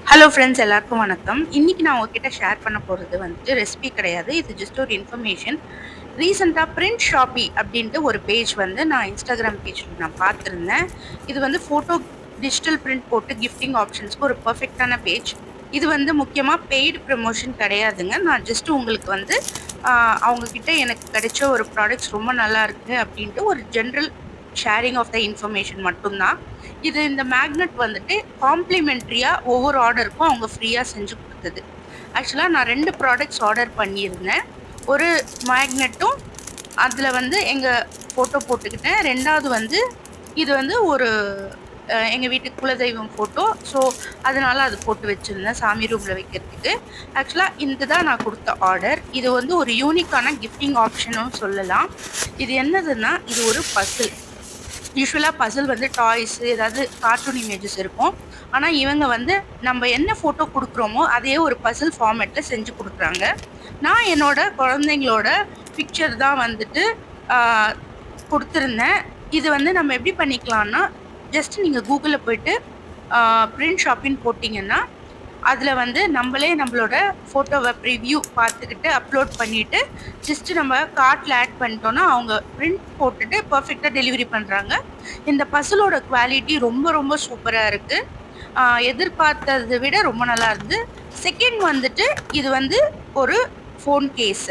Hello friends, எல்லாருக்கும் வணக்கம். இன்னைக்கு நான் உங்ககிட்ட ஷேர் பண்ண போறது வந்துட்டு ரெசிபி கிடையாது. இது ஜஸ்ட் ஒரு இன்ஃபர்மேஷன். ரீசென்ட்டா பிரிண்ட் ஷாப்பி அப்படின்ட்டு ஒரு பேஜ் வந்து நான் இன்ஸ்டாகிராம் பேஜ்ல நான் பார்த்திருந்தேன். இது வந்து ஃபோட்டோ டிஜிட்டல் பிரிண்ட் போட்டு கிஃப்டிங் ஆப்ஷன்ஸ்க்கு ஒரு பெர்ஃபெக்ட்டான பேஜ். இது வந்து முக்கியமா பெய்டு ப்ரமோஷன் கிடையாதுங்க. நான் ஜஸ்ட் உங்களுக்கு வந்து அவங்க கிட்ட எனக்கு கிடைச்ச ஒரு ப்ராடக்ட்ஸ் ரொம்ப நல்லா இருக்கு அப்படின்ட்டு ஒரு general sharing of the information மட்டும் தான். இந்த மேக்னெட் வந்துட்டு காம்ப்ளிமென்ட்ரியா ஒவ்வொரு ஆர்டருக்கும் அவங்க ஃப்ரீயா செஞ்சு குடுத்தது. ஆக்சுவலா நான் 2 ப்ராடக்ட்ஸ் ஆர்டர் பண்ணியிருந்தேன். ஒரு மேக்னெட்டும், அதுல வந்து எங்க ஃபோட்டோ போட்டுக்கிட்டேன். 2வது வந்து இது வந்து ஒரு எங்க வீட்டு குலதெய்வம் ஃபோட்டோ. ஸோ, அதனால அது போட்டு வச்சிருந்தேன் சாமி ரூம்ல வைக்கிறதுக்கு. ஆக்சுவலா தான் நான் குடுத்த ஆர்டர். இது வந்து ஒரு யூனிக்கான கிஃப்டிங் ஆப்ஷனும் சொல்லலாம். இது என்னதுன்னா, இது ஒரு பசில். யூசுவலா பசில் வந்து டாய்ஸ் ஏதாவது கார்ட்டூன் இமேஜஸ் இருக்கும். ஆனா இவங்க வந்து நம்ம என்ன ஃபோட்டோ குடுக்குறோமோ, அதையே ஒரு பசில் ஃபார்மேட்ல செஞ்சு குடுக்குறாங்க. நான் என்னோட குழந்தைங்களோட பிக்சர் தான் வந்துட்டு ஆ குடுத்திருந்தேன். இது வந்து நம்ம எப்படி பண்ணிக்கலாம்னா, ஜஸ்ட் நீங்க Googleல போயிட்டு பிரிண்ட் ஷாப்பின்னு போட்டீங்கன்னா, அதுல வந்து நம்பளே நம்பளோட ஃபோட்டோவ ப்ரிவ்யூ பார்த்துக்கிட்டு அப்லோட் பண்ணிட்டு, ஜஸ்ட் நம்ம கார்ட்ல ஆட் பண்ணிட்டோம்னா, அவங்க பிரிண்ட் போட்டுட்டு பெர்ஃபெக்ட்டா டெலிவரி பண்றாங்க. இந்த பசிலோட குவாலிட்டி ரொம்ப ரொம்ப சூப்பரா இருக்கு. ஆ எதிர்பார்த்தத விட ரொம்ப நல்லா இருந்து. செகண்ட் வந்துட்டு, இது வந்து ஒரு ஃபோன் கேஸ்.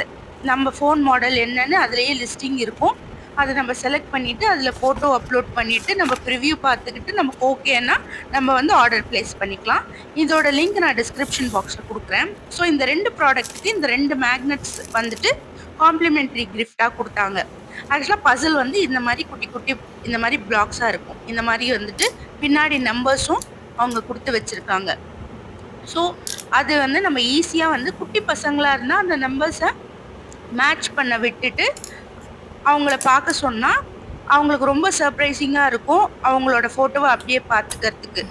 நம்ம ஃபோன் மாடல் என்னன்னு அதிலேயே லிஸ்டிங் இருக்கும். அத நம்ம செலக்ட் பண்ணிட்டு, அதில ஃபோட்டோ அப்லோட் பண்ணிட்டு, நம்ம ப்ரிவ்யூ பார்த்துக்கிட்டு நமக்கு ஓகேன்னா, நம்ம வந்து ஆர்டர் பிளேஸ் பண்ணிக்கலாம். இதோட லிங்க் நான் டிஸ்கிரிப்ஷன் பாக்ஸ்ல குடுக்குறேன். ஸோ இந்த 2 ப்ராடக்ட்க்கு இந்த 2 மேக்னெட்ஸ் வந்துட்டு காம்ப்ளிமென்டரி கிஃப்ட்டா குடுத்தாங்க. ஆக்சுவலா பசில் வந்து இந்த மாரி குட்டி, குட்டி இந்த மாரி பிளாக்ஸா இருக்கும். இந்த மாரி வந்துட்டு பின்னாடி நம்பர்ஸும் அவங்க குடுத்து வச்சிருக்காங்க. ஸோ, அது வந்து நம்ம ஈஸியா வந்து குட்டி பசங்களா இருந்தா அந்த நம்பர்ஸ மேட்ச் பண்ண விட்டுட்டு, அவங்கள பார்க்க சொன்னா, அவங்களுக்கு ரொம்ப சர்ப்ரைசிங்கா இருக்கும். அவங்களோட ஃபோட்டோவ அப்படியே பார்த்துக்கிறதுக்கு.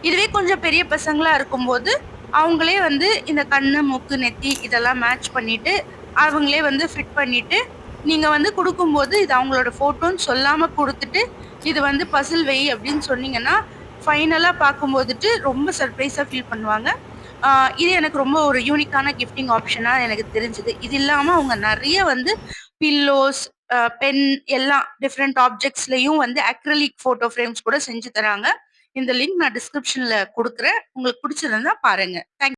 இதுவே கொஞ்சம் பெரிய பசங்களா இருக்கும்போது, அவங்களே வந்து இந்த கண்ணு, மூக்கு, நெத்தி இதெல்லாம் மேட்ச் பண்ணிட்டு, அவங்களே வந்து ஃபிட் பண்ணிட்டு, நீங்க வந்து குடுக்கும்போது, இது அவங்களோட ஃபோட்டோன்னு சொல்லாம குடுத்துட்டு, "இது வந்து பசில் வை" அப்படின்னு சொன்னீங்கன்னா, ஃபைனலா பார்க்கும்போதுட்டு ரொம்ப சர்ப்ரைஸா ஃபீல் பண்ணுவாங்க. ஆ இது எனக்கு ரொம்ப ஒரு யூனிக்கான கிஃப்டிங் ஆப்ஷனா எனக்கு தெரிஞ்சது. இது இல்லாம அவங்க நெறைய வந்து பில்லோஸ், பென் எல்லாம் டிஃபரெண்ட் ஆப்ஜெக்ட்ஸ்லயும் வந்து அக்ரிலிக் ஃபோட்டோ ஃப்ரேம்ஸ் கூட செஞ்சு தராங்க. இந்த லிங்க் நான் டிஸ்கிரிப்ஷன்ல குடுக்குறேன். உங்களுக்கு பிடிச்சிருந்தா பாருங்க. தேங்க்